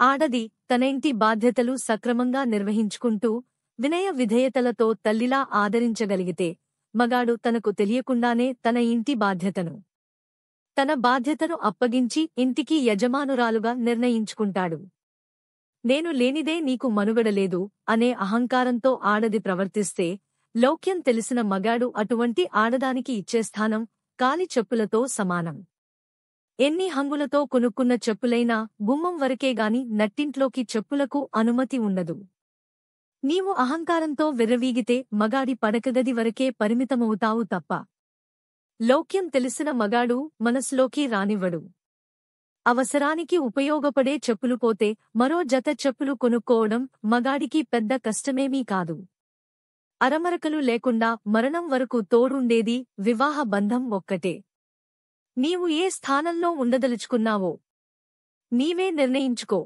ఆడది తన ఇంటి బాధ్యతలు సక్రమంగా నిర్వహించుకుంటూ వినయ విధేయతలతో తల్లిలా ఆదరించగలిగితే మగాడు తనకు తెలియకుండానే తన బాధ్యతను అప్పగించి ఇంటికి యజమానురాలుగా నిర్ణయించుకుంటాడు. నేను లేనిదే నీకు మనుగడలేదు అనే అహంకారంతో ఆడది ప్రవర్తిస్తే లౌక్యం తెలిసిన మగాడు అటువంటి ఆడదానికి ఇచ్చే స్థానం కాలి చెప్పులతో సమానం. ఎన్ని హంగులతో కొనుక్కున్న చెప్పులైనా గుమ్మం వరకేగాని నట్టింట్లోకి చెప్పులకు అనుమతి ఉండదు. నీవు అహంకారంతో విర్రవీగితే మగాడి పడకగది వరకే పరిమితమవుతావు తప్ప లౌక్యం తెలిసిన మగాడు మనసులోకి రానివ్వడు. అవసరానికి ఉపయోగపడే చెప్పులు పోతే మరో జత చెప్పులు కొనుక్కోవడం మగాడికి పెద్ద కష్టమేమీ కాదు. అరమరకలు లేకుండా మరణం వరకు తోడుండేది వివాహ బంధం ఒక్కటే. నీవు ఏ స్థానంలో ఉండదలుచుకున్నావో నీవే నిర్ణయించుకో.